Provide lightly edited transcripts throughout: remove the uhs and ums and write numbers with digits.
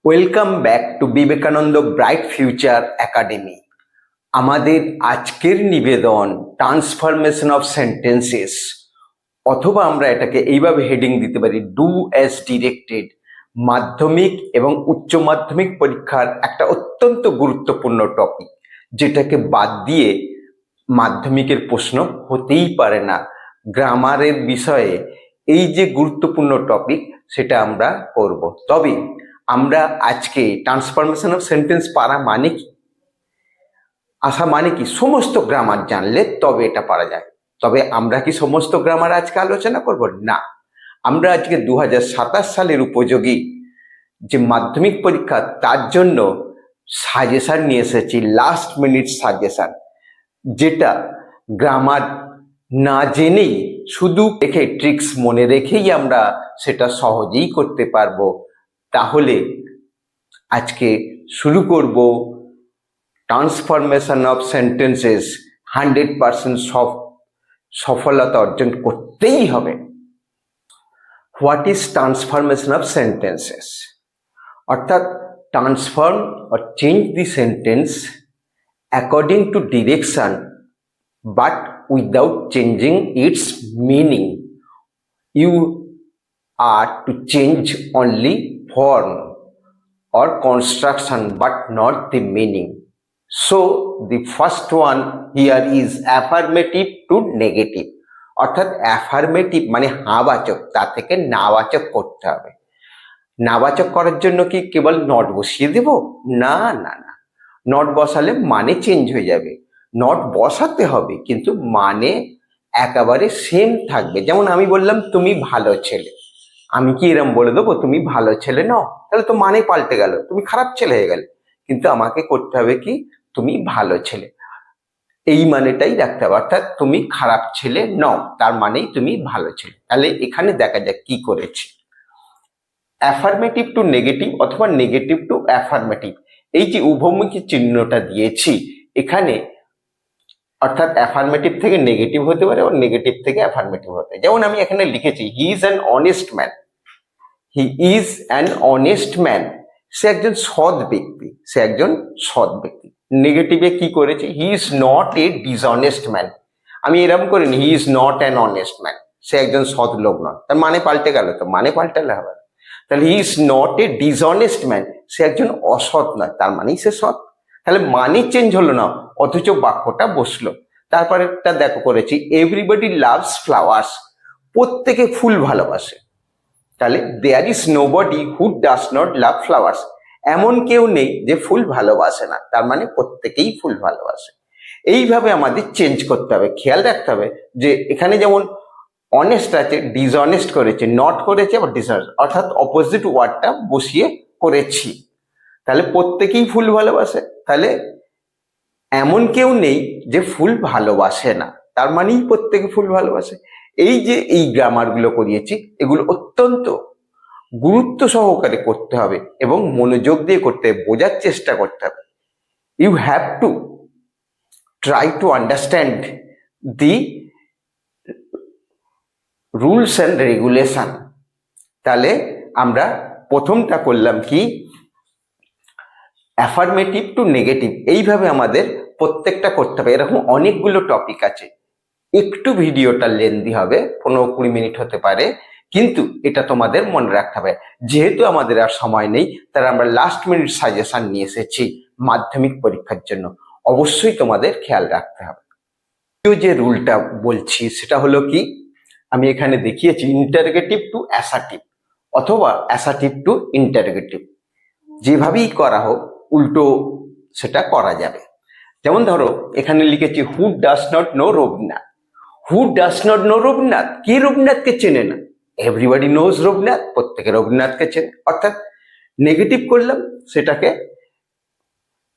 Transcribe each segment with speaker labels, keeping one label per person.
Speaker 1: Welcome back to Vivekananda bright future academy. আমাদের আজকের নিবেদন ট্রান্সফরমেশন অফ সেন্টেন্সেস, অথবা আমরা এটাকে এইভাবে হেডিং দিতে পারি, ডু অ্যাজ ডিরেক্টেড। মাধ্যমিক এবং উচ্চ মাধ্যমিক পরীক্ষার একটা অত্যন্ত গুরুত্বপূর্ণ টপিক, যেটাকে বাদ দিয়ে মাধ্যমিকের প্রশ্ন হতেই পারে না। গ্রামারের বিষয়ে এই যে গুরুত্বপূর্ণ টপিক, সেটা আমরা করব। তবে আমরা আজকে ট্রান্সফরমেশন অফ সেন্টেন্স পারা মানে কি, আসা মানে কি, সমস্ত গ্রামার জানলে তবে এটা পারা যায়। তবে আমরা কি সমস্ত গ্রামার আজকে আলোচনা করব? না, আমরা আজকে 2027 সালের উপযোগী যে মাধ্যমিক পরীক্ষা, তার জন্য সাজেশন নিয়ে এসেছি, লাস্ট মিনিট সাজেশন, যেটা গ্রামার না জেনেই, শুধু দেখে ট্রিক্স মনে রেখেই আমরা সেটা সহজেই করতে পারবো। তাহলে আজকে শুরু করব ট্রান্সফরমেশন অফ সেন্টেন্সেস। 100% সফলতা অর্জন করতেই হবে। What is transformation of sentences? অর্থাৎ transform or change the sentence according to direction but without changing its meaning. You are to change only form or construction but not the meaning. So the first one here is affirmative to negative. অর্থাৎ affirmative মানে হাবাচক, তা থেকে নাবাচক করতে হবে। নাবাচক করার জন্য কি কেবল not বসিয়ে দেব? না না না, নট বসালে মানে চেঞ্জ হয়ে যাবে। নট বসাতে হবে, কিন্তু মানে একেবারে সেম থাকবে। যেমন আমি বললাম তুমি ভালো ছেলে, আমি কি এরম বলে দেবো তুমি ভালো ছেলে নও? তাহলে তো মানে পাল্টে গেল, তুমি খারাপ ছেলে হয়ে গেলে। কিন্তু আমাকে করতে হবে কি, তুমি ভালো ছেলে, এই মানেটাই রাখতে হবে। অর্থাৎ তুমি খারাপ ছেলে নও, তার মানেই তুমি ভালো ছেলে। তাহলে এখানে দেখা যাক কি করেছি। অ্যাফার্মেটিভ টু নেগেটিভ অথবা নেগেটিভ টু অ্যাফার্মেটিভ, এই যে উভমুখী চিহ্নটা দিয়েছি এখানে, অর্থাৎ অ্যাফার্মেটিভ থেকে নেগেটিভ হতে পারে এবং নেগেটিভ থেকে অ্যাফার্মেটিভ হতে পারে। যেমন আমি এখানে লিখেছি he is an honest man. He is an honest man, সে একজন সৎ ব্যক্তি, সে একজন সৎ ব্যক্তি। নেগেটিভে কি করেছি, he is not a dishonest man. আমি এরকম করিনি he is not an honest man, সে একজন সৎ লোক নয়। তার মানে পাল্টে গেল, তো মানে পাল্টালে হবে। তাহলে he is not a dishonest man, সে একজন অসৎ নয়, তার মানেই সে সৎ। তাহলে মানে চেঞ্জ হলো না, অথচ বাক্যটা বসলো। তারপরে একটা দেখো করেছি এভরিবডি লাভস ফ্লাওয়ার্স, প্রত্যেকে ফুল ভালোবাসে। তাহলে there is nobody who does not love flowers, এমন কেউ নেই যে ফুল ভালোবাসে না, তার মানে প্রত্যেকেই ফুল ভালোবাসে। এইভাবে আমাদের চেঞ্জ করতে হবে। খেয়াল রাখতে হবে যে এখানে যেমন অনেস্ট আছে, ডিসঅনেস্ট করেছে, নট করেছে, আবার ডিসঅনেস্ট, অর্থাৎ অপোজিট ওয়ার্ডটা বসিয়ে করেছি। তাহলে প্রত্যেকেই ফুল ভালোবাসে, তাহলে এমন কেউ নেই যে ফুল ভালোবাসে না, তার মানেই প্রত্যেকে ফুল ভালোবাসে। এই যে এই গ্রামারগুলো করিয়েছি, এগুলো অত্যন্ত গুরুত্ব সহকারে করতে হবে এবং মনোযোগ দিয়ে করতে হবে, বোঝার চেষ্টা করতে হবে। You have to try to understand the rules and regulation. তাহলে আমরা প্রথমটা করলাম কি, অ্যাফার্মেটিভ টু নেগেটিভ। এইভাবে আমাদের প্রত্যেকটা করতে হবে। এরকম অনেকগুলো টপিক আছে, একটু ভিডিওটা লেন্দি হবে, 15-20 মিনিট হতে পারে, কিন্তু এটা তোমাদের মনে রাখতে হবে। যেহেতু আমাদের আর সময় নেই, তাই আমরা লাস্ট মিনিট সাজেশন নিয়ে এসেছি মাধ্যমিক পরীক্ষার জন্য। অবশ্যই তোমাদের খেয়াল রাখতে হবে। যে রুলটা বলছি সেটা হলো কি, আমি এখানে দেখিয়েছি ইন্টারগেটিভ টু অ্যাসার্টিভ অথবা অ্যাসার্টিভ টু ইন্টারগেটিভ। যেভাবেই করা হোক, উল্টো সেটা করা যাবে। যেমন ধরো এখানে লিখেছি who does not know Rabindranath. Who does not know Rabindranath, কে রবীন্দ্রনাথকে চেনে না? এভরিবডি নোজ রবীন্দ্রনাথ, প্রত্যেকে রবীন্দ্রনাথকে চেনে। অর্থাৎ নেগেটিভ করলাম সেটাকে,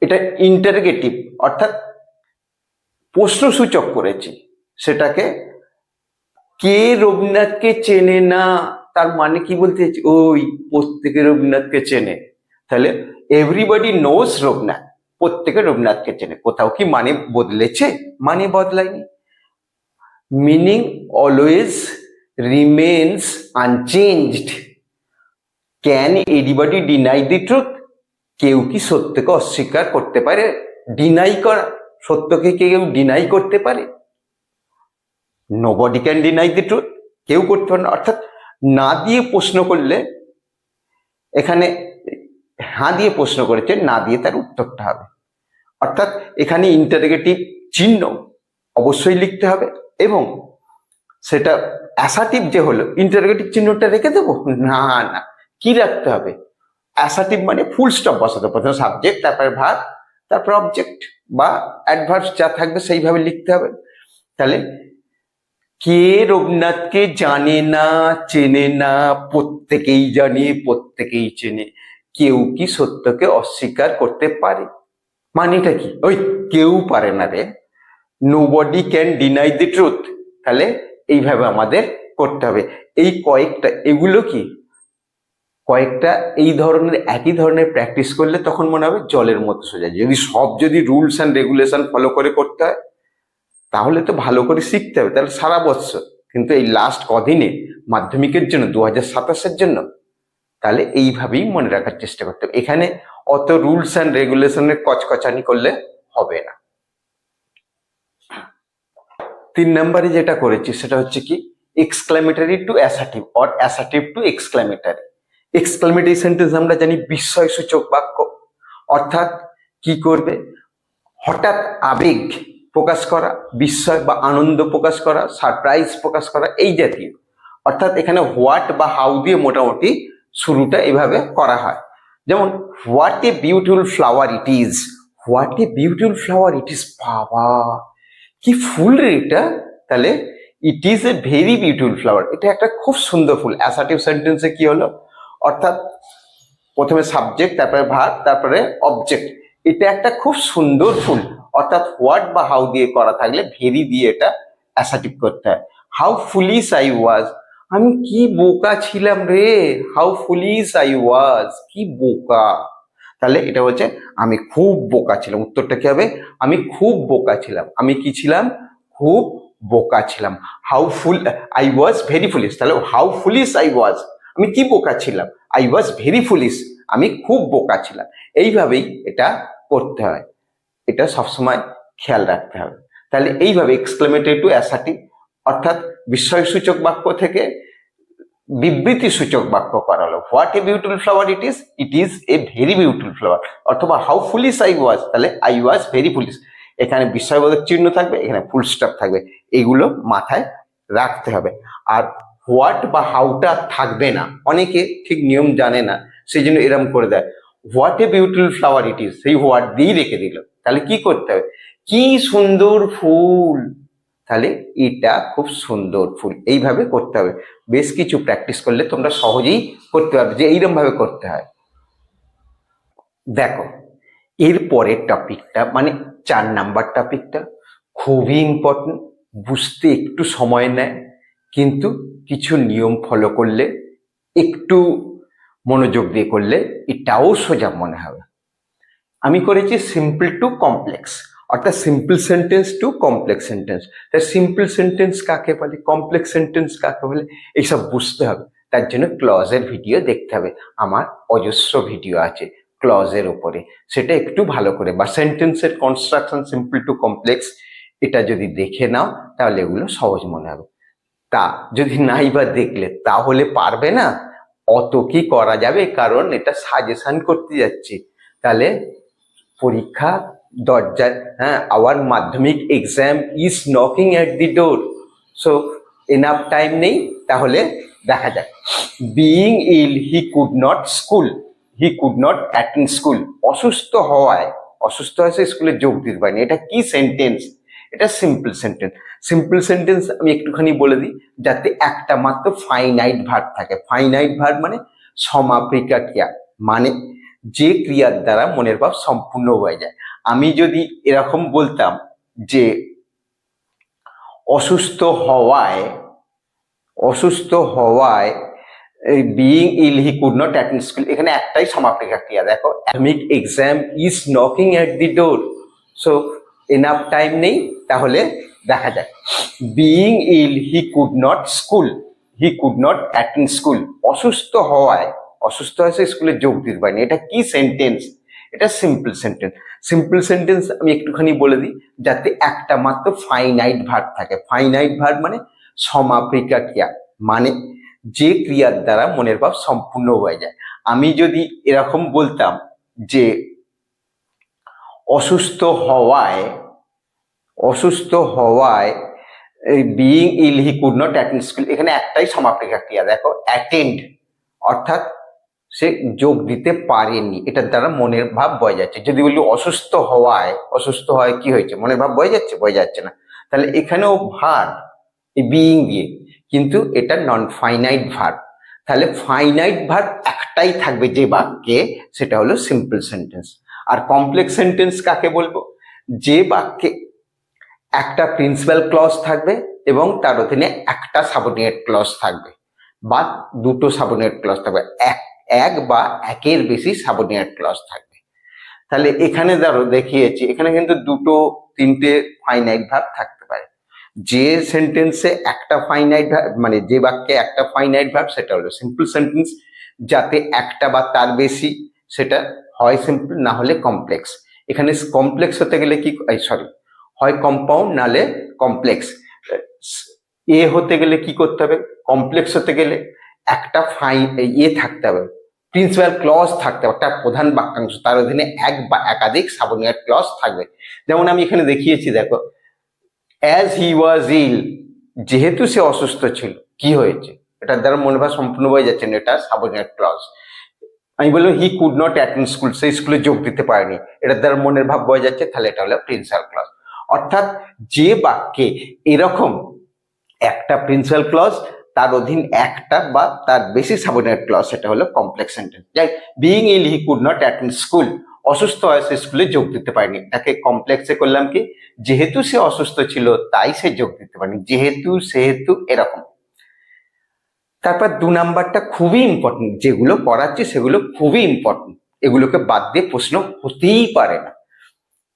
Speaker 1: এটা ইন্টারগেটিভ অর্থাৎ প্রশ্নসূচক করেছি সেটাকে, কে রবীন্দ্রনাথকে চেনে না, তার মানে কি বলতে চাইছি, ওই প্রত্যেকে রবীন্দ্রনাথকে চেনে। তাহলে এভরিবডি নোজ রবীন্দ্রনাথ, প্রত্যেকে রবীন্দ্রনাথকে চেনে। কোথাও কি মানে বদলেছে? মানে বদলায়নি। Meaning always remains unchanged. Can anybody deny the truth? কেউ কি সত্যকে অস্বীকার করতে পারে? ডিনাই করা, সত্যকে কেউ ডিনাই করতে পারে? Nobody can deny the truth, কেউ করতে পারে না। অর্থাৎ না দিয়ে প্রশ্ন করলে, এখানে হ্যাঁ দিয়ে প্রশ্ন করেছে, না দিয়ে তার উত্তরটা হবে। অর্থাৎ এখানে ইন্টারোগেটিভ চিহ্ন অবশ্যই লিখতে হবে, এবং সেটা অ্যাসার্টিভ যে হলো, ইন্টারোগেটিভ চিহ্নটা রেখে দেবো না, না, কি রাখতে হবে? অ্যাসার্টিভ মানে ফুল স্টপ বসাতে, প্রথমে সাবজেক্ট, তারপরে ভার্ব, তারপর অবজেক্ট বা অ্যাডভার্বস যা থাকবে সেইভাবে লিখতে হবে। তাহলে কে রবীন্দ্রনাথকে জানে না, চেনে না? প্রত্যেকেই জানে, প্রত্যেকেই চেনে। কেউ কি সত্যকে অস্বীকার করতে পারে? মানেটা কি? ওই কেউ পারে না রে, nobody can deny the truth. তাহলে এইভাবে আমাদের করতে হবে। এই কয়েকটা, এগুলো কি কয়েকটা এই ধরনের একই ধরনের প্র্যাকটিস করলে তখন মনে হবে জলের মতো সোজা। যদি রুলস অ্যান্ড রেগুলেশন ফলো করে করতে হয়, তাহলে তো ভালো করে শিখতে হবে, তাহলে সারা বছর। কিন্তু এই লাস্ট কদিনে মাধ্যমিকের জন্য 2027-এর জন্য, তাহলে এইভাবেই মনে রাখার চেষ্টা করতে হবে। এখানে অত রুলস অ্যান্ড রেগুলেশনের কচকচানি করলে হবে না। 3 নম্বরে যেটা করেছি সেটা হচ্ছে কি, exclamatory to assertive or assertive two exclamatory. Exclamatory sentence আমরা জানি বিস্ময়সূচক বাক্য, অর্থাৎ কি করবে? হঠাৎ আবেগ প্রকাশ করা, বিস্ময় বা আনন্দ প্রকাশ করা, সারপ্রাইজ প্রকাশ করা, এই জাতীয়। অর্থাৎ এখানে হোয়াট বা হাউ দিয়ে মোটামুটি শুরুটা এভাবে করা হয়। যেমন what a beautiful flower it is. What a beautiful flower it is, বাবা কি ফুল রে এটা! তাহলে it is a very beautiful flower, এটা একটা খুব সুন্দর ফুল। অ্যাসার্টিভ সেন্টেন্সে কি হলো? অর্থাৎ প্রথমে সাবজেক্ট, তারপরে ভার্ব, তারপরে অবজেক্ট। এটা একটা খুব সুন্দর ফুল। অর্থাৎ হোয়াট বা হাউ দিয়ে করা থাকলে ভেরি দিয়ে এটা অ্যাসার্টিভ করতে হয়। হাউ ফুলিশ আই ওয়াজ, আমি কি বোকা ছিলাম রে। হাউ ফুলিশ আই ওয়াজ, কি বোকা। তাহলে এটা হচ্ছে আমি খুব বোকা ছিলাম। উত্তরটা কি হবে? আমি খুব বোকা ছিলাম। আমি কি ছিলাম? খুব বোকা ছিলাম। How full I was very foolish, তাহলে হাউ ফুলিশ আই ওয়াজ, আমি কি বোকা ছিলাম। আই ওয়াজ ভেরি ফুলিশ, আমি খুব বোকা ছিলাম। এইভাবেই এটা করতে হয়, এটা সবসময় খেয়াল রাখতে হবে। তাহলে এইভাবে এক্সক্লেমেটরি টু অ্যাসার্টিভ, অর্থাৎ বিস্ময়সূচক বাক্য থেকে বিবৃতি সূচক বাক্য করা হলো। What a beautiful flower it is a very beautiful flower. অথবা হাউ ফুলিশ আই ওয়াজ, তাহলে আই ওয়াজ ভেরি ফুলিশ। এখানে বিস্ময়বোধক চিহ্ন থাকবে, এখানে ফুল স্টপ থাকবে, এগুলো মাথায় রাখতে হবে। আর হোয়াট বা হাউটা থাকবে না, অনেকে ঠিক নিয়ম জানে না, সেই জন্য এরম করে দেয়। What a beautiful flower it is, সেই হোয়াট দিয়েই রেখে দিল। তাহলে কি করতে হবে? কি সুন্দর ফুল, তাহলে এটা খুব সুন্দর ফুল, এইভাবে করতে হবে। বেশ কিছু প্র্যাকটিস করলে তোমরা সহজেই করতে পারবে যে এইরকম ভাবে করতে হয়। দেখো, এর পরের টপিকটা মানে 4 নাম্বার টপিকটা খুবই ইম্পর্টেন্ট, বুঝতে একটু সময় নেয়, কিন্তু কিছু নিয়ম ফলো করলে, একটু মনোযোগ দিয়ে করলে এটাও সোজা মনে হবে। আমি করেছি সিম্পল টু কমপ্লেক্স, অর্থাৎ simple sentence to complex sentence. তাই সিম্পল সেন্টেন্স কাকে বলে, কমপ্লেক্স সেন্টেন্স কাকে বলে, এইসব বুঝতে হবে। তার জন্য ক্লজের ভিডিও দেখতে হবে। আমার অজস্র ভিডিও আছে ক্লজের উপরে, সেটা একটু ভালো করে, বা সেন্টেন্সের কনস্ট্রাকশন সিম্পল টু কমপ্লেক্স, এটা যদি দেখে নাও তাহলে এগুলো সহজ মনে হবে। তা যদি নাই বা দেখলে তাহলে পারবে না। অত কি করা যাবে, কারণ এটা সাজেশন করতে যাচ্ছি। তাহলে পরীক্ষা দরজায়, our Madhyamik exam is knocking at the door, so enough time নেই। তাহলে দেখা যাক। Being ill he could not school, he could not attend school. অসুস্থ হওয়ায় সে স্কুলে যোগ দিতে পারেনি। এটা কি সেন্টেন্স? এটা সিম্পল সেন্টেন্স। সিম্পল সেন্টেন্স আমি একটুখানি বলে দিই, যাতে একটা মাত্র ফাইনাইট ভার্ব থাকে। ফাইনাইট ভার্ব মানে সমাপিকা ক্রিয়া, মানে যে ক্রিয়ার দ্বারা মনের ভাব সম্পূর্ণ হয়ে যায়। আমি যদি এরকম বলতাম যে অসুস্থ হওয়ায় being ill he could not attend school, এখানে একটাই সমাপিকা ক্রিয়া। দেখো, Madhyamik exam is knocking at the door, so enough time নেই। তাহলে দেখা যাক। Being ill he could not school, he could not attend school. অসুস্থ হওয়ায় সে স্কুলে যোগ দিতে পারেনি। এটা কি সেন্টেন্স? এটা সিম্পল সেন্টেন্স। সিম্পল সেন্টেন্স আমি একটুখানি বলে দিই, যাতে একটা মাত্র ফাইনাইট ভার্ব থাকে। ফাইনাইট ভার্ব মানে সমাপিকা ক্রিয়া, মানে যে ক্রিয়ার দ্বারা মনের ভাব সম্পূর্ণ হয়ে যায়। আমি যদি এরকম বলতাম যে অসুস্থ হওয়ায় being ill he could not attend school, এখানে একটাই সমাপিকা ক্রিয়া, দেখো অ্যাটেন্ড, অর্থাৎ সে যোগ দিতে পারেনি, এটার দ্বারা মনের ভাব বয়ে যাচ্ছে। যদি বলি অসুস্থ হওয়ায় কি হয়েছে, মনের ভাব বয়ে যাচ্ছে? বয়ে যাচ্ছে না। তাহলে এখানেও ভার্ব বিইং দিয়ে, কিন্তু এটা নন ফাইনাইট ভার্ব। তাহলে ফাইনাইট ভার্ব একটাই থাকবে যে বাক্যে, সেটা হলো সিম্পল সেন্টেন্স। আর কমপ্লেক্স সেন্টেন্স কাকে বলবো? যে বাক্যে একটা প্রিন্সিপাল ক্লজ থাকবে এবং তার অধীনে একটা সাবঅর্ডিনেট ক্লজ থাকবে, বা দুটো সাবঅর্ডিনেট ক্লজ থাকবে, এক বা একের বেশি সাবঅর্ডিনেট ক্লজ থাকবে। তাহলে এখানে ধরো দেখিয়েছি, এখানে কিন্তু দুটো তিনটে ফাইনাইট ভার্ব থাকতে পারে। যে সেন্টেন্সে একটা ফাইনাইট ভার্ব, মানে যে বাক্যে একটা ফাইনাইট ভার্ব, সেটা হলো সিম্পল সেন্টেন্স। যাতে একটা বা তার বেশি, সেটা হয় সিম্পল, না হলে কমপ্লেক্স। এখানে কমপ্লেক্স হতে গেলে কি, হয় কম্পাউন্ড নালে কমপ্লেক্স। হতে গেলে কি করতে হবে? কমপ্লেক্স হতে গেলে একটা থাকতে হবে, প্রিন্সিপাল ক্লজ থাকতে হবে, একটা প্রধান বাক্যাংশ, তার অধীনে এক বা একাধিক সাবঅর্ডিনেট ক্লজ থাকবে। যেমন আমি এখানে দেখিয়েছি, দেখো অ্যাজ হি ওয়াজ ইল, যেহেতু সে অসুস্থ ছিল, কি হয়েছে, এটার দ্বারা মনোভাব সম্পূর্ণ হয়ে যাচ্ছে না, এটা সাবঅর্ডিনেট ক্লজ। আমি বললাম he could not attend school, সেই স্কুলে যোগ দিতে পারেনি, এটার দ্বারা মনের ভাব বয়ে যাচ্ছে, তাহলে এটা হলো প্রিন্সিপাল ক্লজ। অর্থাৎ যে বাক্যে এরকম একটা প্রিন্সিপাল ক্লজ, তার অধীন একটা বা তার বেশি সাবঅর্ডিনেট ক্লজ, সেটা হলো কমপ্লেক্স সেন্টেন্স। যাই being ill he could not attend school, অসুস্থ হয় সে স্কুলে যোগ দিতে পারেনি, এটাকে কমপ্লেক্সে করলাম কি, যেহেতু সে অসুস্থ ছিল তাই সে যোগ দিতে পারেনি, যেহেতু সেহেতু এরকম। তারপর 2 নাম্বারটা খুবই ইম্পর্টেন্ট, যেগুলো পড়াচ্ছি সেগুলো খুবই ইম্পর্টেন্ট, এগুলোকে বাদ দিয়ে প্রশ্ন হতেই পারে না।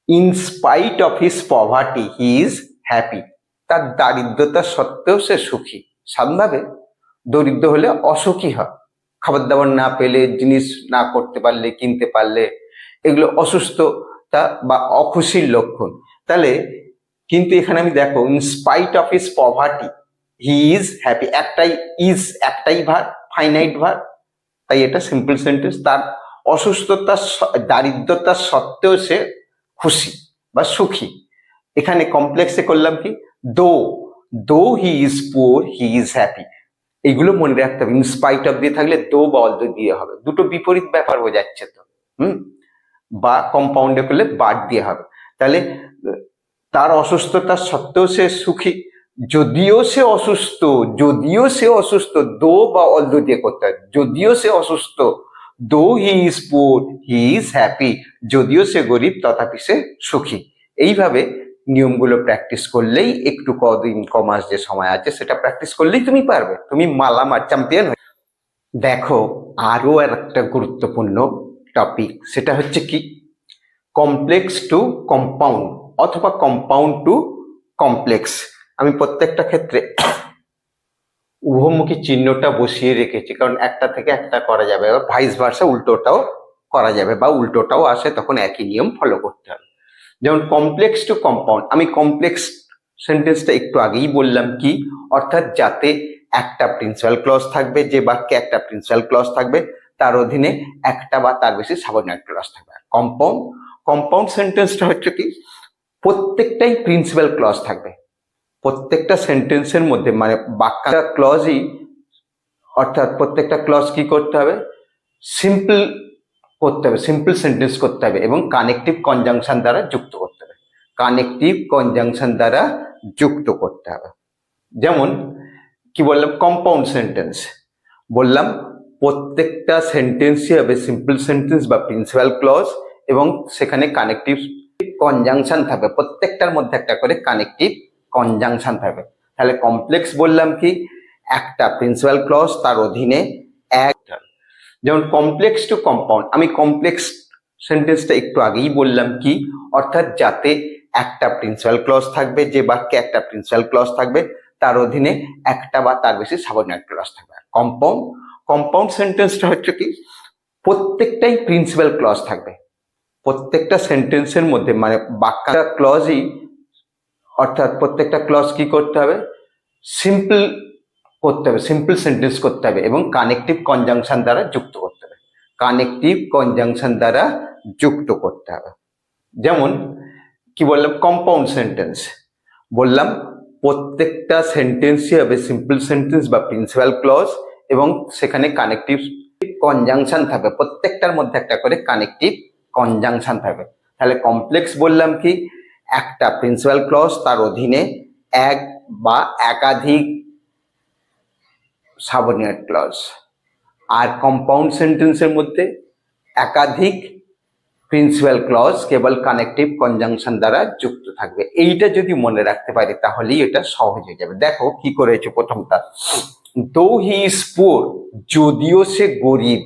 Speaker 1: In spite of his poverty he is happy, তার দারিদ্রতা সত্ত্বেও সে সুখী। সাধারণভাবে দরিদ্র হলে অসুখী হয়, খাবার দাবার না পেলে, জিনিস না করতে পারলে, কিনতে পারলে, এগুলো অসুস্থতা বা অখুশির লক্ষণ। তাহলে কিন্তু এখানে আমি দেখো, in spite of his poverty he is happy, একটাই ভার, ফাইনাইট ভার, তাই এটা সিম্পল সেন্টেন্স। তার অসুস্থতা দারিদ্রতা সত্ত্বেও সে খুশি বা সুখী। এখানে কমপ্লেক্সে করলাম কি, দো he is poor he is happy, এইগুলো মনে রাখতে হবে। ইনস্পাইট অফ দিয়ে থাকলে দো বা অল দিয়ে হবে, দুটো বিপরীত ব্যাপার বোঝাচ্ছে তো। বা কম্পাউন্ডে করলে বাদ দিয়ে হবে। তাহলে তার অসুস্থতা সত্ত্বেও সে সুখী, যদিও সে অসুস্থ, দো বা অল দিয়ে করতে হয়। যদিও সে অসুস্থ, দো he is poor he is happy, যদিও সে গরিব তথাপি সে সুখী। এইভাবে নিয়মগুলো প্র্যাকটিস করলেই, একটু কমাস যে সময় আছে সেটা প্র্যাকটিস করলেই তুমি পারবে, তুমি মালামাল চ্যাম্পিয়ন। দেখো আরো একটা গুরুত্বপূর্ণ টপিক, সেটা হচ্ছে কি, কমপ্লেক্স টু কম্পাউন্ড অথবা কম্পাউন্ড টু কমপ্লেক্স। আমি প্রত্যেকটা ক্ষেত্রে উভমুখী চিহ্নটা বসিয়ে রেখেছি, কারণ একটা থেকে একটা করা যাবে, বা ভাইস ভার্সা উল্টোটাও করা যাবে, বা উল্টোটাও আসে, তখন একই নিয়ম ফলো করতে হবে। যেমন কমপ্লেক্স টু কম্পাউন্ড, আমি কমপ্লেক্স সেন্টেন্সটা একটু আগেই বললাম কি, অর্থাৎ যাতে একটা প্রিন্সিপাল ক্লজ থাকবে, যে বাক্যে একটা প্রিন্সিপাল ক্লজ থাকবে, তার অধীনে একটা বা তার বেশি সাবঅর্ডিনেট ক্লজ থাকবে। কম্পাউন্ড সেন্টেন্সটা হচ্ছে কি, প্রত্যেকটাই প্রিন্সিপাল ক্লজ থাকবে, প্রত্যেকটা সেন্টেন্সের মধ্যে, মানে বাক্যটা ক্লজই, অর্থাৎ প্রত্যেকটা ক্লজ কি করতে হবে, সিম্পল করতে হবে, সিম্পল সেন্টেন্স করতে হবে, এবং কানেকটিভ কনজাংশন দ্বারা যুক্ত করতে হবে, কানেকটিভ কনজাংশন দ্বারা যুক্ত করতে হবে। যেমন কি বললাম, কম্পাউন্ড সেন্টেন্স বললাম, প্রত্যেকটা সেন্টেন্সই হবে সিম্পল সেন্টেন্স বা প্রিন্সিপাল ক্লজ, এবং সেখানে কানেকটিভ কনজাংশন থাকবে, প্রত্যেকটার মধ্যে একটা করে কানেকটিভ কনজাংশন থাকবে। তাহলে কমপ্লেক্স বললাম কি, একটা প্রিন্সিপাল ক্লজ, তার অধীনে একটা। যেমন কমপ্লেক্স টু কম্পাউন্ড, আমি কমপ্লেক্স সেন্টেন্সটা একটু আগেই বললাম কি, অর্থাৎ যাতে একটা প্রিন্সিপাল ক্লজ থাকবে, যে বাক্যে একটা প্রিন্সিপাল ক্লজ থাকবে, তার অধীনে একটা বা তার বেশি সাবঅর্ডিনেট ক্লজ থাকবে। কম্পাউন্ড সেন্টেন্সটা হচ্ছে কি, প্রত্যেকটাই প্রিন্সিপাল ক্লজ থাকবে, প্রত্যেকটা সেন্টেন্সের মধ্যে মানে বাক্যটা ক্লজই, অর্থাৎ প্রত্যেকটা ক্লজ কি করতে হবে, সিম্পল করতে হবে, সিম্পল সেন্টেন্স করতে হবে এবং কানেকটিভ কনজাংশন দ্বারা যুক্ত করতে হবে, কানেকটিভ কনজাংশন দ্বারা যুক্ত করতে হবে। যেমন কি বললাম, কম্পাউন্ড সেন্টেন্স বললাম, প্রত্যেকটা সেন্টেন্সই হবে সিম্পল সেন্টেন্স বা প্রিন্সিপাল ক্লজ এবং সেখানে কানেকটিভ কনজাংশন থাকবে, প্রত্যেকটার মধ্যে একটা করে কানেকটিভ কনজাংশন থাকবে। তাহলে কমপ্লেক্স বললাম কি, একটা প্রিন্সিপাল ক্লজ, তার অধীনে এক বা একাধিক সাবঅর্ডিনেট ক্লজ। আর কম্পাউন্ড সেন্টেন্সের মধ্যে একাধিক প্রিন্সিপাল ক্লজ কেবল কানেকটিভ কনজাংশন দ্বারা যুক্ত থাকবে। এইটা যদি মনে রাখতে পারি তাহলেই এটা সহজ হয়ে যাবে। দেখো কি করেছে প্রথমটা, দো হি ইজ পুয়ার, যদিও সে গরিব,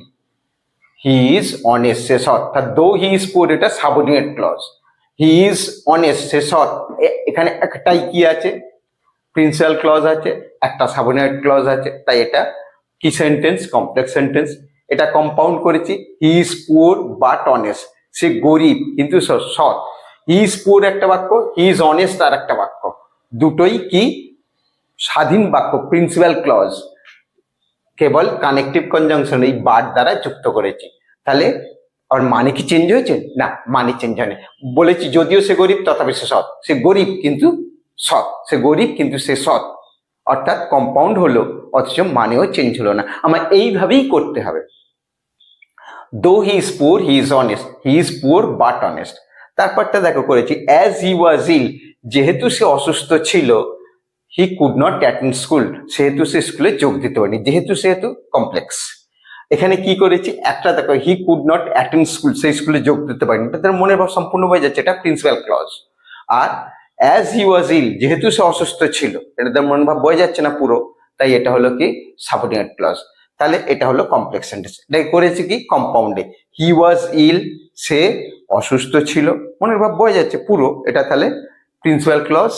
Speaker 1: হি ইজ অনেস্ট, সে সৎ। দো হি ইজ পুয়ার এটা subordinate clause, he is honest, সে সৎ। এখানে একটাই কি আছে, প্রিন্সিপাল ক্লজ আছে, একটা সাবঅর্ডিনেট ক্লজ আছে, তাই এটা কি সেন্টেন্স, কমপ্লেক্স সেন্টেন্স। এটা কম্পাউন্ড করেছি, he is poor but honest, সে গরিব কিন্তু সৎ। হি ইজ পুয়ার একটা বাক্য, হি ইজ অনেস্ট আর একটা বাক্য, দুটোই কি স্বাধীন বাক্য, প্রিন্সিপাল ক্লজ, কেবল কানেকটিভ কনজাংশন এই বাট দ্বারা যুক্ত করেছি। তাহলে আর মানে কি চেঞ্জ হয়েছে? না, মানে চেঞ্জ হয়নি। বলেছি যদিও সে গরিব তথাপি সে সৎ, সে গরিব কিন্তু সৎ, সে গরিব কিন্তু সে সৎ, অর্থাৎ কম্পাউন্ড হলো অথচ মানেও চেঞ্জ হলো না। আমার এইভাবেই করতে হবে। Though he is poor, he is honest, he is poor but honest. তারপরটা দেখো করেছি, অ্যাজ হি ওয়াজ ইল, যেহেতু সে অসুস্থ ছিল, হি কুড নট অ্যাটেন্ড স্কুল, সেহেতু সে স্কুলে যোগ দিতে পারেনি, যেহেতু সেহেতু কমপ্লেক্স। এখানে কি করেছি, একটা দেখো, হি কুড নট অ্যাটেন্ড স্কুল, সেই স্কুলে যোগ দিতে পারেনি, তাদের মনের ভাব সম্পূর্ণ হয়ে যাচ্ছে, এটা প্রিন্সিপাল ক্লজ। আর অ্যাজ হি ওয়াজ ইল, যেহেতু সে অসুস্থ ছিল, এটা তার মনের ভাব বয়ে যাচ্ছে না পুরো, তাই এটা হলো কি সাবঅর্ডিনেট ক্লজ। তাহলে এটা হলো কমপ্লেক্স সেন্টেন্স। এটা করেছি কি কম্পাউন্ডে, হি ওয়াজ ইল, সে অসুস্থ ছিল, মনের ভাব বয়ে যাচ্ছে পুরো, এটা তাহলে principal clause.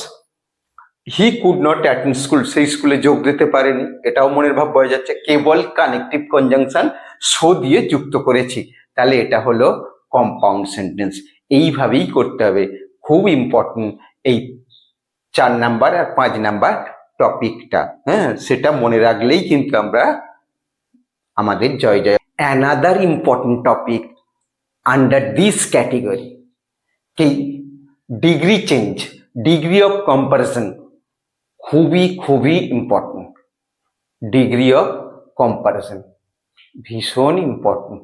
Speaker 1: He could not attend school, সেই স্কুলে যোগ দিতে পারেনি, এটাও মনের ভাব বয়ে যাচ্ছে, কেবল কানেকটিভ কনজাংশন সো দিয়ে যুক্ত করেছি, তাহলে এটা হলো কম্পাউন্ড সেন্টেন্স। এইভাবেই করতে হবে, খুব ইম্পর্টেন্ট এই 4 নাম্বার আর 5 নাম্বার টপিকটা, হ্যাঁ, সেটা মনে রাখলেই কিন্তু আমরা আমাদের জয় জয়। Another important topic under this category কি, degree change, degree of comparison, খুবই খুবই ইম্পর্টেন্ট। ডিগ্রি অফ কম্পারিজন ভীষণ ইম্পর্টেন্ট।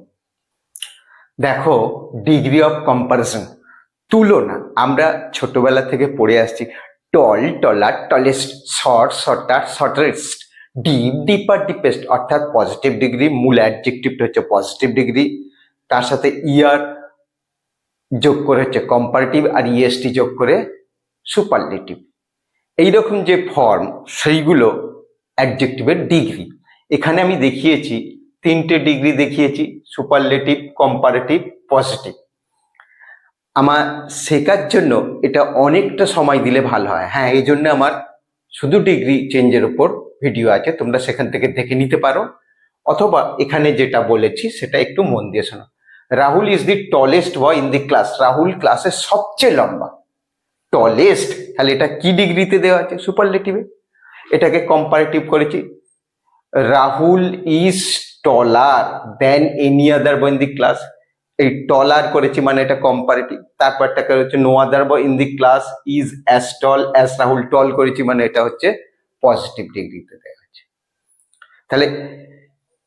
Speaker 1: দেখো, ডিগ্রি অফ কম্পারিজন, তুলনা, আমরা ছোটবেলা থেকে পড়ে আসছি, tall taller tallest, short shorter shortest, deep deeper deepest, অর্থাৎ পজিটিভ ডিগ্রি, মূল অ্যাডজেক্টিভটা হচ্ছে পজিটিভ ডিগ্রি, তার সাথে ইয়ার যোগ করে হচ্ছে কম্পারেটিভ, আর ইএসটি যোগ করে সুপারলেটিভ। এইরকম যে ফর্ম, সেইগুলো অ্যাডজেক্টিভের ডিগ্রি। এখানে আমি দেখিয়েছি 3টে ডিগ্রি দেখিয়েছি, সুপারলেটিভ, কম্পারেটিভ, পজিটিভ। আমার শেখার জন্য এটা অনেকটা সময় দিলে ভালো হয়, হ্যাঁ, এই জন্য আমার শুধু ডিগ্রি চেঞ্জের উপর ভিডিও আছে, তোমরা সেখান থেকে দেখে নিতে পারো, অথবা এখানে যেটা বলেছি সেটা একটু মন দিয়ে শোনো। Rahul is the tallest boy in the class, Rahul ক্লাসের সবচেয়ে লম্বা, টলেস্ট, তাহলে এটা কি ডিগ্রিতে দেওয়া আছে, সুপারলেটিভে। এটাকে কম্পারেটিভ করেছি, Rahul is taller than any other boy in the class, এই টলার করেছি মানে এটা কম্পারেটিভ। তারপরটাকে হচ্ছে no other boy in the class is as tall as Rahul, tall করেছি মানে এটা হচ্ছে পজিটিভ ডিগ্রিতে দেওয়া আছে। তাহলে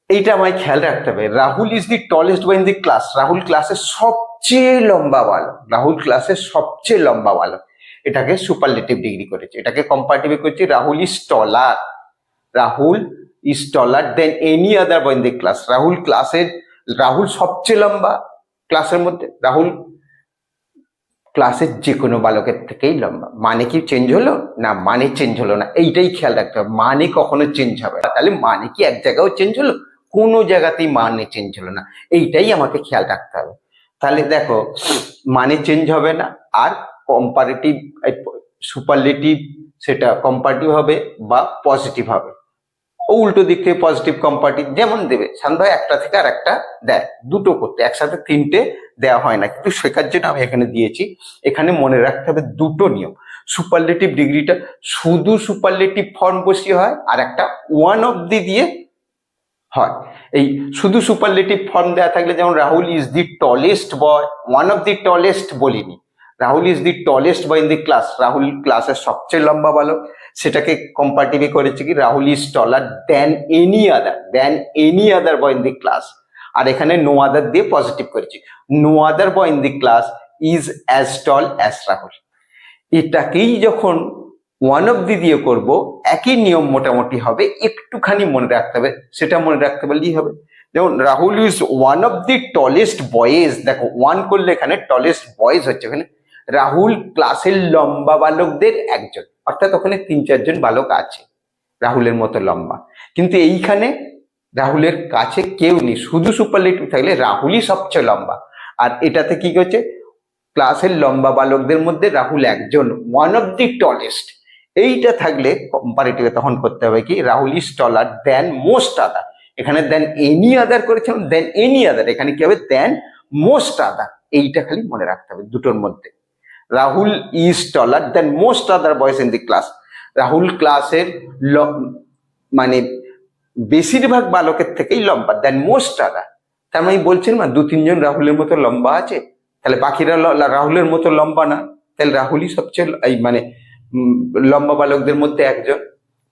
Speaker 1: এইটা আমায় খেয়াল রাখতে হবে, Rahul is the tallest boy in the class, Rahul ক্লাসের সবচেয়ে লম্বা বালক, রাহুল ক্লাসের সবচেয়ে লম্বা বালক, এটাকে সুপারলেটিভ ডিগ্রি করেছে। এটাকে কম্পারেটিভ করেছি, Rahul is trawler, Rahul is taller than any other boy in the class, Rahul ক্লাসের, রাহুল সবচেয়ে লম্বা ক্লাসের মধ্যে, রাহুল ক্লাসের যে কোনো বালকের থেকেই লম্বা। মানে কি চেঞ্জ হলো? না, মানে চেঞ্জ হলো না, এইটাই খেয়াল রাখতে হবে, মানে কখনো চেঞ্জ হবে না। তাহলে মানে কি এক জায়গাও চেঞ্জ হলো? কোনো জায়গাতেই মানে চেঞ্জ হলো না, এইটাই আমাকে খেয়াল রাখতে হবে। তাহলে দেখো, মানে চেঞ্জ হবে না, আর কম্পারেটিভ সুপারলেটিভ সেটা কম্পারেটিভ হবে বা পজিটিভ হবে, ও উল্টো দিক থেকে পজিটিভ কম্পারেটিভ যেমন দেবে, সাধারণত একটা থেকে আর একটা দেয়, দুটো করতে, একসাথে তিনটে দেওয়া হয় না, কিন্তু শেখার জন্য আমি এখানে দিয়েছি। এখানে মনে রাখতে হবে দুটো নিয়ম। সুপারলেটিভ ডিগ্রিটা শুধু সুপারলেটিভ ফর্ম বসিয়ে হয়, আর একটা ওয়ান অব্দি দিয়ে হয়। এই শুধু সুপারলেটিভ ফর্ম দেওয়া থাকলে, যেমন Rahul is the tallest boy, one of the tallest বলিনি, Rahul is the tallest boy in the class, Rahul ক্লাসের সবচেয়ে লম্বা বালক, সেটাকে কম্পারেটিভে করেছে কি Rahul is taller than any other boy in the class. আর এখানে নো আদার দিয়ে পজিটিভ করেছি, no other boy in the class is as tall as Rahul. এটাকেই যখন ওয়ান অব্দি দিয়ে করব, একই নিয়ম মোটামুটি হবে, একটুখানি মনে রাখতে হবে, সেটা মনে রাখতে পারলেই হবে। যেমন Rahul is one of the tallest boys, দেখো ওয়ান করলে এখানে টলেস্ট বয়েজ হচ্ছে, এখানে রাহুল ক্লাসের লম্বা বালকদের একজন, অর্থাৎ ওখানে 3-4 জন বালক আছে রাহুলের মতো লম্বা, কিন্তু এইখানে রাহুলের কাছে কেউ নেই, শুধু সুপারলেটিভ থাকলে রাহুলই সবচেয়ে লম্বা। আর এটাতে কি করছে, ক্লাসের লম্বা বালকদের মধ্যে রাহুল একজন, ওয়ান অফ দি টলেস্ট। এইটা থাকলে কম্পারেটিভে তখন করতে হবে কি Rahul is taller than most other, এখানে দেন এনি আদার করেছিলাম, দেন এনি আদার, এখানে কি হবে দেন মোস্ট আদার। এইটা খালি মনে রাখতে হবে দুটোর মধ্যে, Rahul is taller than most other boys in the class, Rahul ক্লাসের মানে বেশিরভাগ বালকের থেকেই লম্বা, দেন মোস্ট আদার। তার মানে বলছেন না 2-3 জন রাহুলের মতো লম্বা আছে, তাহলে বাকিরা রাহুলের মতো লম্বা না, তাহলে রাহুলই সবচেয়ে মানে লম্বা বালকদের মধ্যে একজন,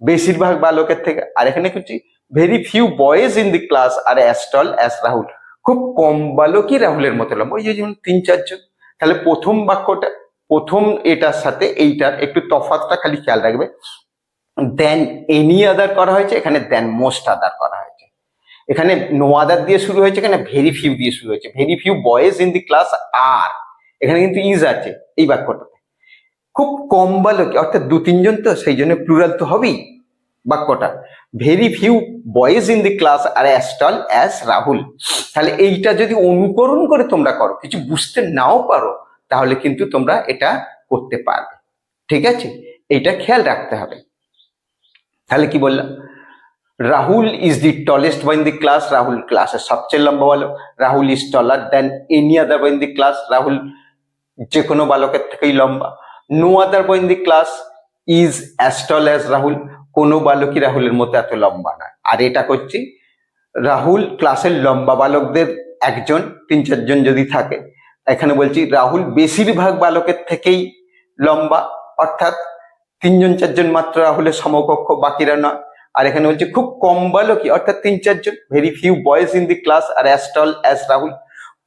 Speaker 1: বেশিরভাগ বালকের থেকে। আর এখানে কিছু very few boys in the class are as tall as Rahul, খুব কম বালকই রাহুলের মতো লম্বা, ওই যে যেমন 3-4 জন। তাহলে প্রথম বাক্যটা, প্রথম এটার সাথে এইটার একটু তফাৎটা খালি খেয়াল রাখবে, দেন এনি আদার করা হয়েছে, এখানে দেন মোস্ট আদার করা হয়েছে। এখানে নো আদার দিয়ে শুরু হয়েছে, এখানে ভেরি ফিউ দিয়ে শুরু হয়েছে, very few boys in the class আর, এখানে কিন্তু ইজ আছে এই বাক্যটাতে, খুব কম বালক অর্থাৎ 2-3 জন, তো সেই জন্য প্লুরাল তো হবেই বাক্যটা, very few boys in the class are as tall as Rahul. তাহলে এইটা যদি অনুকরণ করে তোমরা করো, কিছু বুঝতে নাও পারো, তাহলে কিন্তু তোমরা এটা করতে পারবে, ঠিক আছে, এইটা খেয়াল রাখতে হবে। তাহলে কি বললাম, Rahul is the tallest boy in the class, Rahul ক্লাসের সবচেয়ে লম্বা বালক, Rahul is taller than any other boy in the class, Rahul যে কোনো বালকের থেকেই লম্বা, no other boy in the class is as tall as Rahul, কোনো বালকই রাহুলের মতো এত লম্বা নয়। আর এটা করছি রাহুল ক্লাসের লম্বা বালকদের একজন, 3-4 জন যদি থাকে, এখানে বলছি রাহুল বেশিরভাগ বালকের থেকেই লম্বা, অর্থাৎ 3-4 জন মাত্র রাহুলের সমকক্ষ, বাকিরা নয়। আর এখানে বলছে খুব কম বালকই, অর্থাৎ 3-4 জন, very few boys in the class are as tall as Rahul.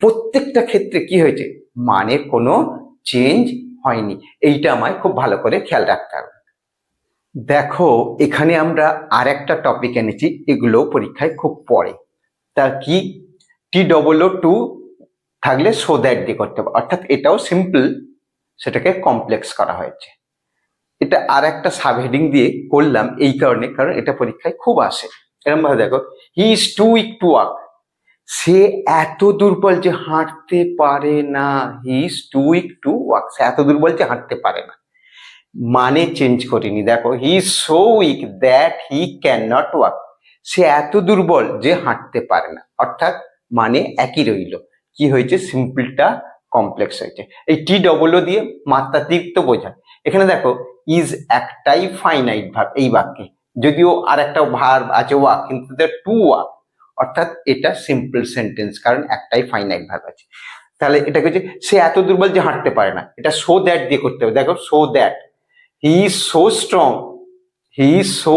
Speaker 1: প্রত্যেকটা ক্ষেত্রে কি হয়েছে, মানে কোনো চেঞ্জ হয়নি, এইটা আমায় খুব ভালো করে খেয়াল রাখতে হবে। দেখো এখানে আমরা আর একটা টপিক এনেছি, এগুলো পরীক্ষায় খুব পড়ে, তা কি TOO থাকলে সো দ্যাট দিয়ে করতে হবে, অর্থাৎ এটাও সিম্পল, সেটাকে কমপ্লেক্স করা হয়েছে। এটা আর একটা সাবহেডিং দিয়ে করলাম এই কারণে, কারণ এটা পরীক্ষায় খুব আসে। এরকম ভাবে দেখো, he is too weak to walk, সে এত দুর্বল যে হাঁটতে পারে না, he is too weak to walk, সে এত দুর্বল যে হাঁটতে পারে না, মানে চেঞ্জ করিনি। দেখো he is so weak that he can not walk, সে এত দুর্বল যে হাঁটতে পারে না, অর্থাৎ মানে একই রইল, কি হয়েছে সিম্পলটা কমপ্লেক্স হয়েছে। এই TOO দিয়ে মাত্রাতিরিক্ত তো বোঝায়। এখানে দেখো ইজ একটাই ফাইনাইট ভার্ব এই বাক্যে, যদিও আর একটা ভার্ব আছে ওয়াক, কিন্তু টু ওয়াক, অর্থাৎ এটা সিম্পল সেন্টেন্স, কারণ একটাই ফাইনাইট ভার্ব আছে। তাহলে এটা হচ্ছে সে এত দুর্বল যে হাঁটতে পারে না, এটা সো দ্যাট দিয়ে করতে হবে। দেখো so that, he is so strong, he is so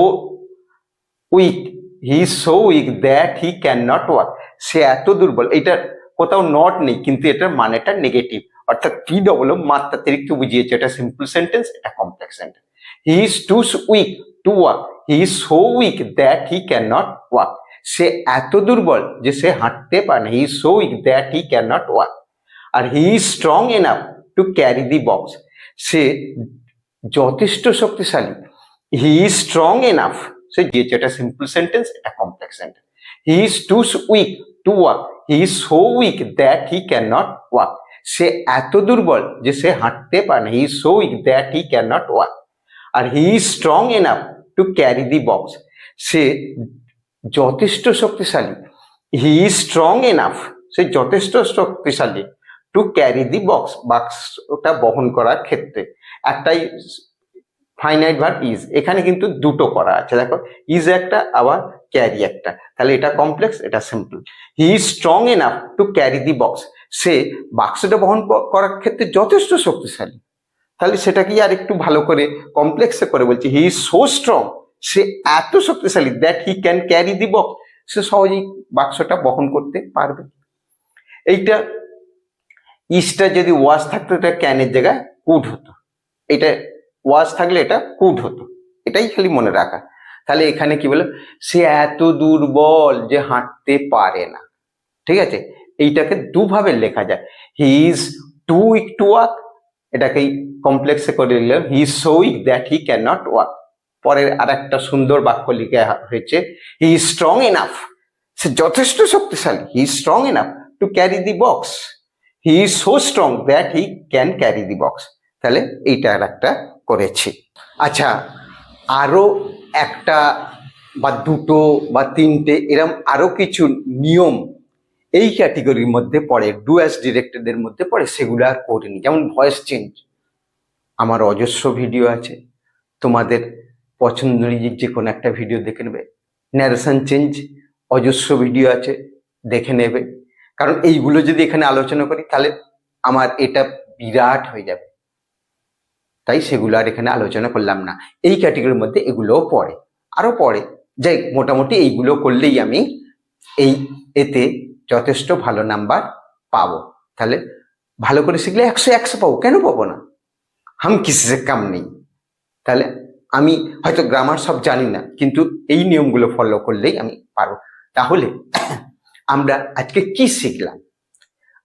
Speaker 1: weak, he is so weak that he can not walk, সে এত দুর্বল, এটা কোথাও নট নেই, কিন্তু এটার মানেটা নেগেটিভ, অর্থাৎ TOO মাত্রাতিরিক্ত বুঝিয়েছে, এটা সিম্পল সেন্টেন্স, এটা complex sentence. He is too weak to walk, he is so weak that he can not walk, সে এত দুর্বল যে সে হাঁটতে পারে না, he is so weak that he can not walk. আর he is strong enough to carry the box, সে যথেষ্ট শক্তিশালী, হি ইজ স্ট্রং এনাফ, সে দিয়েছে, এটা সিম্পল সেন্টেন্স, এটা complex sentence. He is too weak to walk, he is so weak that he can not walk, সে এত দুর্বল যে সে হাঁটতে পারে না, he is so weak that he can not walk. আর he is strong enough to carry the box, সে যথেষ্ট শক্তিশালী, হি ইজ স্ট্রং এনাফ, সে যথেষ্ট শক্তিশালী টু ক্যারি দি বক্স, বাক্সটা বহন করার ক্ষেত্রে। একটাই ফাইনাইট ভার্ব ইজ, এখানে কিন্তু দুটো করা আছে, দেখো ইজ একটা আবার ক্যারি একটা, তাহলে এটা কমপ্লেক্স, এটা simple. He is strong enough to carry the box, সে বাক্সটা বহন করার ক্ষেত্রে যথেষ্ট শক্তিশালী। তাহলে সেটাকে আর একটু ভালো করে কমপ্লেক্সে করে বলছি, হি ইজ সো স্ট্রং, সে এত শক্তিশালী, that he can carry the box, সে সহজেই বাক্সটা বহন করতে পারবে। এইটা ইজটা যদি ওয়াজ থাকতো এটা ক্যানের জায়গায় কুড হতো, এটা ওয়াজ থাকলে এটা কুড হতো, এটাই খালি মনে রাখা। তাহলে এখানে কি বলে, সে এত দুর্বল যে হাঁটতে পারে না, ঠিক আছে। এইটাকে দুভাবে লেখা যায়, he is too weak to walk, এটাকেই কমপ্লেক্সে করে লিখলাম, he is so weak that he can not walk. পরের আর একটা সুন্দর বাক্য লিখে হয়েছে, হি ইজ স্ট্রং এনাফ, সে যথেষ্ট শক্তিশালী, he is strong enough to carry the box, he is so strong that he can carry the box. তাহলে এইটা আর একটা করেছি। আচ্ছা, আরো একটা বা দুটো বা তিনটে এরম আরো কিছু নিয়ম এই ক্যাটেগরির মধ্যে পড়ে, ডু অ্যাজ ডিরেক্টেড মধ্যে পড়ে, সেগুলো আর করিনি। যেমন ভয়েস চেঞ্জ, আমার অজস্র ভিডিও আছে, তোমাদের পছন্দের যে কোনো একটা ভিডিও দেখে নেবে। ন্যারেশন চেঞ্জ, অজস্র ভিডিও আছে, দেখে নেবে। কারণ এইগুলো যদি এখানে আলোচনা করি তাহলে আমার এটা বিরাট হয়ে যাবে, তাই সেগুলো আর এখানে আলোচনা করলাম না। এই ক্যাটেগরির মধ্যে এগুলোও পড়ে, আরো পড়ে, যাই মোটামুটি এইগুলো করলেই আমি এতে যথেষ্ট ভালো নাম্বার পাবো। তাহলে ভালো করে শিখলে 100 পাবো, কেন পাবো না, হাম কিসি সে কাম নেই। তাহলে আমি হয়তো গ্রামার সব জানি না, কিন্তু এই নিয়মগুলো ফলো করলেই আমি পারবো। তাহলে আমরা আজকে কি শিখলাম?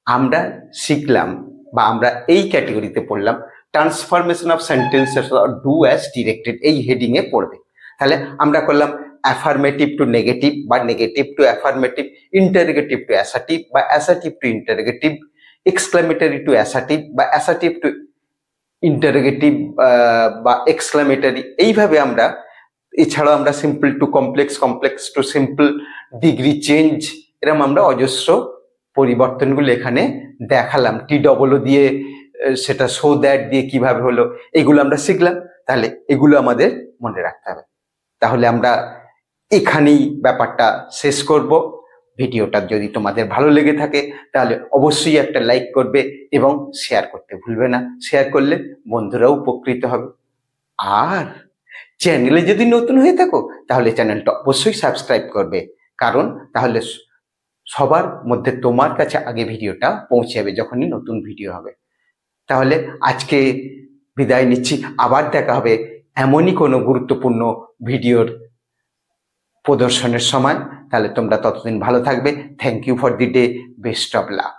Speaker 1: আমরা শিখলাম বা আমরা এই ক্যাটেগরিতে পড়লাম transformation of sentences do as directed, এই হেডিং এ পড়বে। তাহলে আমরা করলাম অ্যাফার্মেটিভ টু নেগেটিভ বা negative to affirmative, interrogative to assertive বা assertive to interrogative, exclamatory to assertive বা অ্যাসার্টিভ টু ইন্টারোগেটিভ বা এক্সক্লামেটরি। এইভাবে আমরা, এছাড়াও আমরা simple to complex, complex to simple, degree change, এরকম আমরা অজস্র পরিবর্তনগুলো এখানে দেখালাম। টি-ডবল দিয়ে সেটা সো দ্যাট দিয়ে কিভাবে হলো, এগুলো আমরা শিখলাম। তাহলে এগুলো আমাদের মনে রাখতে হবে। তাহলে আমরা এখানেই ব্যাপারটা শেষ করব। ভিডিওটা যদি তোমাদের ভালো লেগে থাকে তাহলে অবশ্যই একটা লাইক করবে এবং শেয়ার করতে ভুলবে না। শেয়ার করলে বন্ধুরাও উপকৃত হবে। আর চ্যানেলে যদি নতুন হয়ে থাকো তাহলে চ্যানেলটা অবশ্যই সাবস্ক্রাইব করবে, কারণ তাহলে সবার মধ্যে তোমার কাছে আগে ভিডিওটা পৌঁছে যাবে যখনই নতুন ভিডিও হবে। তাহলে আজকে বিদায় নিচ্ছি, আবার দেখা হবে এমনই কোনো গুরুত্বপূর্ণ ভিডিওর প্রদর্শনের সময়। তাহলে তোমরা ততদিন ভালো থাকবে। Thank you for the day, best of lakh.